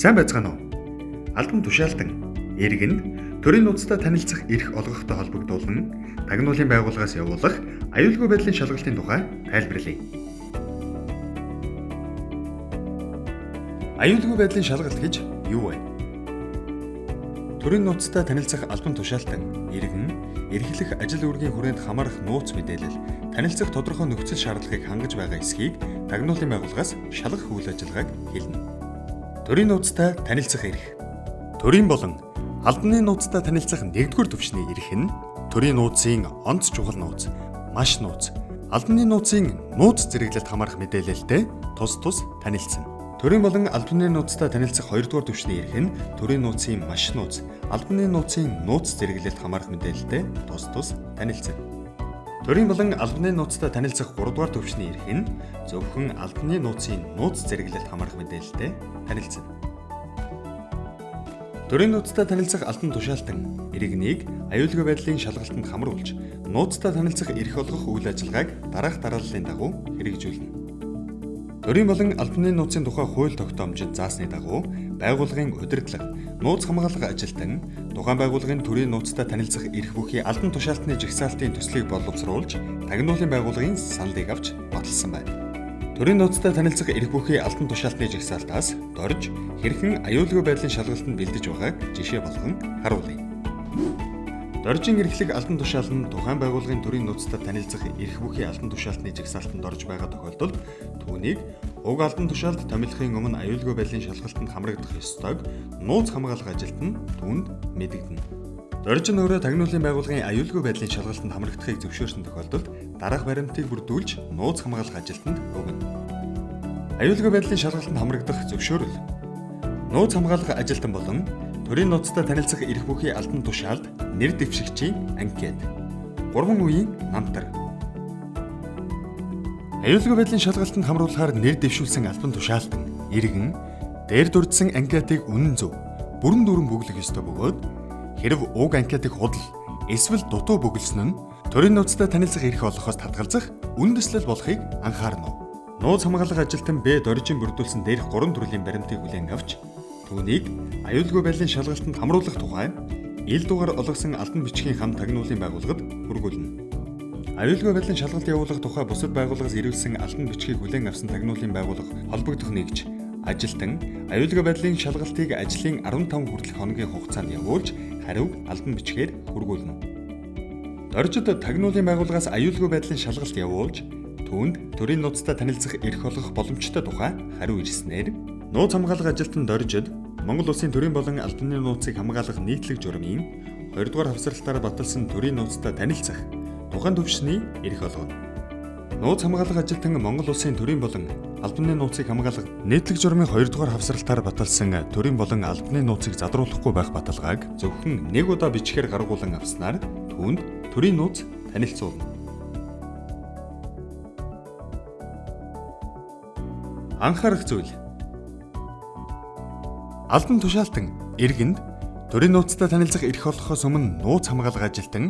Сайн байцгаана уу? Албан тушаалтан иргэн төрийн нууцтай танилцах эрх олгохтой холбогдуулан тагнуулын байгууллагаас явуулах аюулгүй байдлын шалгалтын тухай тайлбарлая. Аюулгүй байдлын шалгалт гэж юу вэ? Төрийн нууцтай танилцах албан тушаалтан иргэн эрхлэх ажил үүргийн хүрээнд хамаарах нууц мэдээлэл танилцах тодорхой нөхцөл шаардлагыг хангаж байгаа эсхийг тагнуулын байгууллагаас шалгах үйл ажиллагааг хэлнэ. Төрийн нууцтай танилцах эрх. Төрийн болон албаны нууцтай танилцах нэгдүгээр түвшний эрх нь төрийн нууцын онц чухал нууц, маш нууц, албаны нууцын нууц зэрэглэлд хамаарах мэдээлэлтэй тус танилцсан. Төрийн болон албаны нууцтай танилцах хоёрдугаар түвшний эрх нь төрийн нууцын маш нууц, албаны нууцын нууц зэрэглэлд хамаарах мэдээлэлтэй тус танилцсан. Төрийн болон албаны нууцтай танилцах 3 дугаар түвшний эрх нь зөвхөн албаны нууцын нууц зэрэглэлд хамаарах мэдээлэлтэй танилцсан. Төрийн нууцтай танилцах албан тушаалтан иргэнийг аюулгүй байдлын шалгалтанд хамруулж, нууцтай танилцах эрх олгох үйл ажиллагааг дараах дарааллын дагуу хэрэгжүүлнэ. Төрийн болон албаны нууцын тухай хууль тогтоомжид заасны дагуу байгууллагын удирдлага, нууц хамгаалах ажилтан тухайн байгууллагын төрийн нууцтай танилцах эрх бүхий албан тушаалтны жагсаалтын төслийг боловсруулж, тагнуулын байгууллагын саналыг авч баталсан байна. Төрийн нууцтай танилцах эрх бүхий албан тушаалтны жагсаалтаас дорж хэрхэн аюулгүй байдлын шалгалтанд бэлдэж байгааг жишээ болгон харуулъя. Доржин эрхлэх албан тушаал нь тухайн байгууллагын төрийн нууцтай танилцах эрх бүхий албан тушаалтны жагсаалтанд орж байгаа тохиолдолд түүнийг уг албан тушаалд томилохын өмнө аюулгүй байдлын шалгалтанд хамрагдах ёстойг нууц хамгаалах ажилтан түүнд мэдэгдэнэ. Доржин өөрөө тагнуулын байгууллагын аюулгүй байдлын шалгалтанд хамрагдахыг зөвшөөрсөн тохиолдолд дараах баримтыг бүрдүүлж нууц хамгаалах ажилтанд өгнө. Аюулгүй байдлын шалгалтанд хамрагдах зөвшөөрөл. Нууц хамгаалах ажилтан болон төрийн нууцтай танилцах эрх бүхий албан тушаалд нэр дэвшигчийн анкет. 3 үеийн намтар. Аюулгүй байдлын шалгалтанд хамруулахаар нэр дэвшүүлсэн албан тушаалтан иргэн дээр дурдсан анкетыг үнэн зөв, бүрэн дүүрэн бүглэх ёстой бөгөөд хэрв уг анкетыг худал эсвэл дутуу бүгэлсэн нь төрийн нууцтай танилцах эрх олгохоос татгалзах үндэслэл болохыг анхаарна. Нууц хамгаалах ажилтан Б доржин бүрдүүлсэн дээрх 3 төрлийн баримтыг хүлээн авч түүнийг аюулгүй байдлын шалгалтанд хамруулах тухай ил дугаар олгосон албан бичгийн хам тагнуулын байгууллагад хүргүүлнэ. Аюулгүй байдлын шалгалт явуулах тухай бусад байгууллагаас ирүүлсэн албан бичгийг хүлээн авсан тагнуулын байгууллага холбогдох нэгж ажилтан аюулгүй байдлын шалгалтыг ажлын 15 хүртэлх хоногийн хугацаанд явуулж хариуг албан бичгээр хүргүүлнэ. Доржид тагнуулын байгууллагаас аюулгүй байдлын шалгалт явуулж түүнд төрийн нууцтай танилцах эрх олгох боломжтой тухай хариу ирснээр нууц хамгаалах ажилтан доржид Монгол Улсын төрийн болон албаны нууцыг хамгаалах нийтлэг журмын 2 дугаар хавсралтаар баталсан төрийн нууцтай танилцах тухайн түвшний эрх олгоно. Нууц хамгаалах ажилтан Монгол Улсын төрийн болон албаны нууцыг хамгаалах нийтлэг журмын 2 дугаар хавсралтаар баталсан төрийн болон албаны нууцыг задруулахгүй байх баталгааг зөвхөн нэг удаа бичгээр гаргуулan авснаар түүнд төрийн нууц танилцуулна. Анхаарах зүйл. Албан тушаалтан иргэнд төрийн нууцтай танилцах эрх олгохоос өмнө нууц хамгаалах ажилтан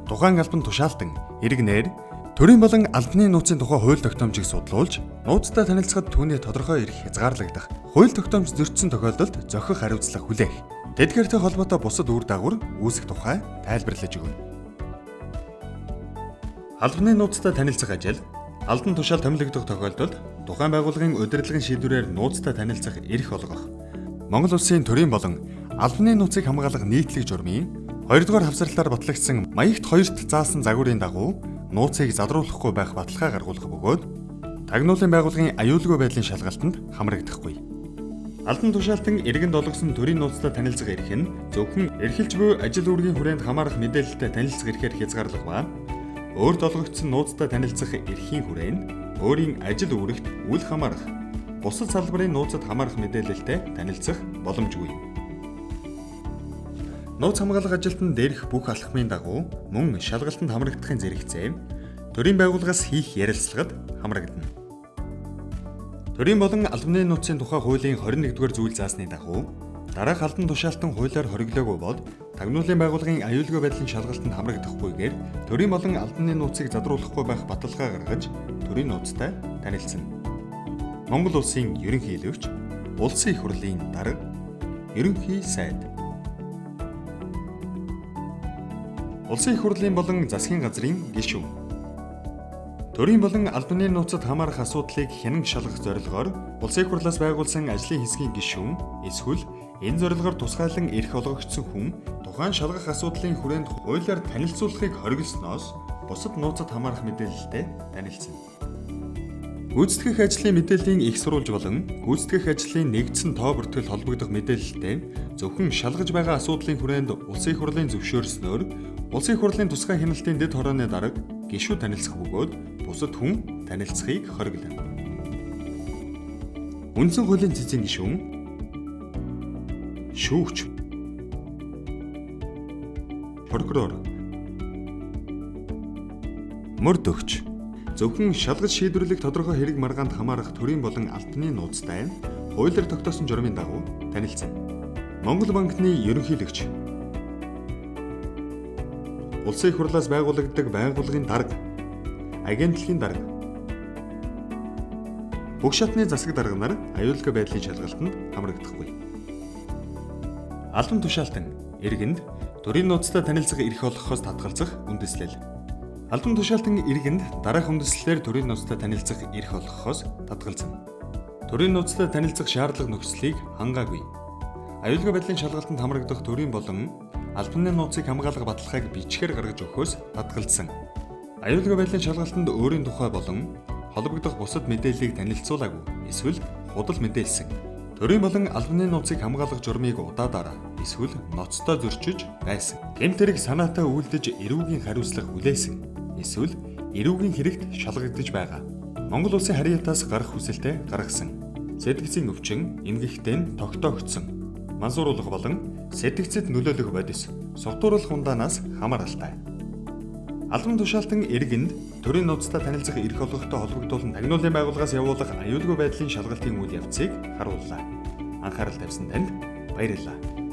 тухайн албан тушаалтан иргэнээр төрийн болон албаны нууцын тухай хууль тогтоомжийг судлуулж нууцтай танилцахад түүний тодорхой эрх хязгаарлагдах, хууль тогтоомж зөрчсөн тохиолдолд зохих хариуцлага хүлээх, тэдгээртэй холбоотой бусад үр дагавар үүсэх тухай тайлбарлаж өгнө. Албаны нууцтай танилцах ажил албан тушаал томилогдох тохиолдолд тухайн байгууллагын удирдлагын шийдвэрээр нууцтай танилцах эрх олгох Монгол Улсын төрийн болон албаны нууцыг хамгаалах нийтлэг журмын 2 дугаар хавсралтаар батлагдсан маягт 2-т заасан загварын дагуу нууцыг задруулахгүй байх баталгаа гаргуулах бөгөөд тагнуулын байгууллагын аюулгүй байдлын шалгалтанд хамрагдахгүй. Албан тушаалтан иргэнд олгосон төрийн нууцтай танилцах эрх нь зөвхөн эрхэлж буй ажил үүргийн хүрээнд хамаарах мэдээлэлтэй танилцах эрхээр хязгаарлах ба өөрт олгогдсон нууцтай танилцах эрхийн хүрээнд өөрийн ажил үүрэгт үл хамаарах бусад салбарын нууцад хамаарах мэдээлэлтэй танилцах боломжгүй. Нууц хамгаалах ажилтан дээрх бүх алхмын дагуу мөн шалгалтанд хамрагдахын зэрэгцээ төрийн байгууллагаас хийх ярилцлагад хамрагдана. Төрийн болон албаны нууцын тухай хуулийн 21-р зүйл заасны дагуу дараах албан тушаалтан хуулиар хориглоогүй бол тагнуулын байгууллагын аюулгүй байдлын шалгалтанд хамрагдахгүйгээр төрийн болон албаны нууцыг задруулахгүй байх баталгаа гаргаж төрийн нууцтай танилцсан. Монгол улсын ерөнхийлөгч, улсын их хурлын дарга, ерөнхий сайд. Улсын их хурлын болон засгийн газрын гишүүн. Төрийн болон албаны нууцад хамаарах асуудлыг хянан шалгах зорилгоор улсын их хурлаас байгуулсан ажлын хэсгийн гишүүн эсвэл энэ зорилгоор тусгайлан эрх олгогдсон хүн тухайн шалгах асуудлын хүрээнд хуулиар танилцуулахыг хориглосноос бусад нууцад хамаарах мэдээлэлтэй танилцсан. Гүйцэтгэх ажлын мэдээллийн их сурвалж болон гүйцэтгэх ажлын нэгдсэн тоо бүртгэл холбогдох мэдээлэлтэй зөвхөн шалгаж байгаа асуудлын хүрээнд улсын их хурлын зөвшөөрснөөр улсын их хурлын тусгай хяналтын дэд хорооны дарга гишүүд танилцах бөгөөд бусад хүн танилцахыг хориглоно. Үндсэн хуулийн цэцэн гишүүн, шүүгч, прокурор, мөрд өгч зөвхөн шалгаж шийдвэрлэх тодорхой хэрэг маргаанд хамаарах төрийн болон албаны нууцтай хуулиар тогтоосон журмын дагуу танилцсан. Монгол банкны ерөнхийлөгч, улсын их хурлаас байгуулагддаг байгууллагын дарга, агентлагийн дарга, бүх шатны засаг дарга нар аюулгүй байдлын шалгалтанд хамрагдахгүй. Албан тушаалтан иргэнд төрийн нууцтай танилцах эрх олгохоос татгалзах үндэслэл. Албан тушаалтан иргэнд дараах үндэслэлээр төрийн нууцтай танилцах эрх олгохоос татгалзана. Төрийн нууцтай танилцах шаардлага нөхцөлийг хангаагүй. Аюулгүй байдлын шалгалтанд хамрагдах төрийн болон албаны нууцыг хамгаалах баталгааг бичгээр гаргаж өгөхөөс татгалзсан. Аюулгүй байдлын шалгалтанд өөрийн тухай болон холбогдох бусад мэдээллийг танилцуулаагүй эсвэл худал мэдээлсэн. Төрийн болон албаны нууцыг хамгаалах журмыг удаадаар эсвэл ноцтой зөрчиж байсан. Гэмт хэрэг санаатай үйлдэж эрүүгийн хариуцлага хүлээсэн. Эсвэл эрүүгийн хэрэгт шалгагдаж байгаа. Монгол улсын харьяатаас гарах хүсэлтэд гаргасан. Сэтгцийн өвчин, эмгэгтэй тогтоогдсон. Мансууруулах болон сэтгцэд нөлөөлөх бодис, согтууруулах ундаанаас хамааралтай. Албан тушаалтан иргэнд төрийн нууцтай танилцах эрх олгохтой холбогдуулан тагнуулын байгууллагаас явуулах аюулгүй байдлын шалгалтын үйл явцыг харууллаа. Анхаарал тавьсан танд баярлалаа.